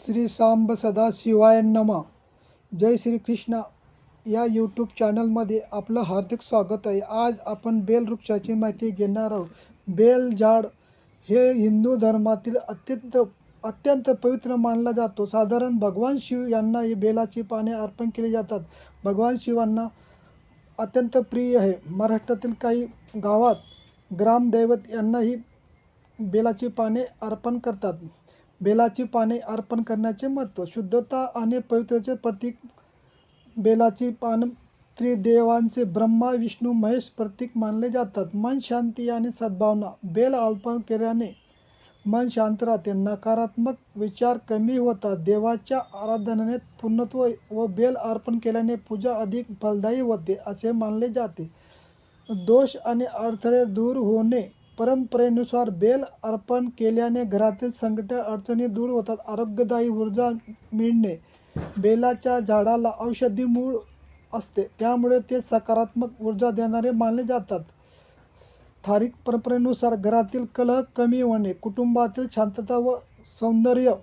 श्री सांब सदाशिवाय नमः. जय श्री कृष्ण. या यूट्यूब चॅनलमध्ये आपलं हार्दिक स्वागत आहे. आज आपण बेल वृक्षाची माहिती घेणार आहोत. बेल झाड हे हिंदू धर्मातील अत्यंत पवित्र मानला जातो. साधारण भगवान शिव यांना ही बेलाची पाने अर्पण केली जातात. भगवान शिवांना अत्यंत प्रिय आहे. महाराष्ट्रातील काही गावात ग्रामदैवत यांनाही बेलाची पाने अर्पण करतात. बेलाची पाने अर्पण करण्याचे महत्त्व. शुद्धता आणि पवित्रतेचे प्रतीक. बेलाची पान त्रिदेवांचे ब्रह्मा विष्णू महेश प्रतीक मानले जातात. मन शांती आणि सद्भावना. बेल अर्पण केल्याने मन शांत राहते. नकारात्मक विचार कमी होतात. देवाच्या आराधनेत पूर्णत्व व बेल अर्पण केल्याने पूजा अधिक फलदायी होते असे मानले जाते. दोष आणि अडथळे दूर होणे. परंपरेनुसार बेल अर्पण केल्याने घरातील संकटे अडचणी दूर होतात. आरोग्यदायी ऊर्जा मिळणे. बेलाच्या झाडाला औषधी मूळ असते, त्यामुळे ते सकारात्मक ऊर्जा देणारे मानले जातात. स्थानिक परंपरेनुसार घरातील कलह कमी होणे. कुटुंबातील शांतता व सौंदर्य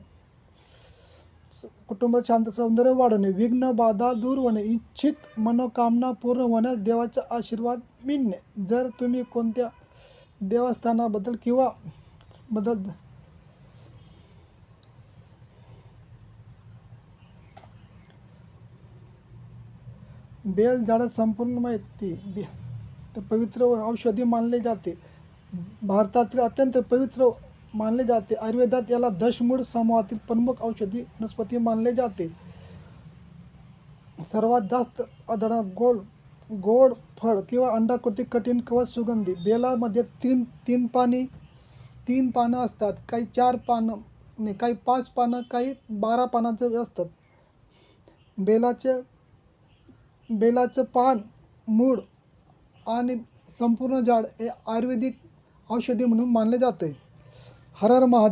वाढवणे. विघ्न बाधा दूर होणे. इच्छित मनोकामना पूर्ण होण्यास देवाचा आशीर्वाद मिळणे. जर तुम्ही कोणत्या देवस्थानाबद्दल किंवा बेल झाड संपूर्ण माहिती. तर पवित्र व औषधी मानले जाते. भारतातील अत्यंत पवित्र मानले जाते. आयुर्वेदात याला दशमूळ समूहातील प्रमुख औषधी वनस्पती मानले जाते. सर्वात जास्त आढळणारा गोड फळ किंवा अंडाकृती कठीण कवच सुगंधी. बेलामध्ये तीन पानं असतात. काही 4 पानं, काही 5 पानं, काही 12 पानांचे असतात. बेलाचं पान, मूळ आणि संपूर्ण झाड हे आयुर्वेदिक औषधी म्हणून मानले जाते. हर हर महादेव.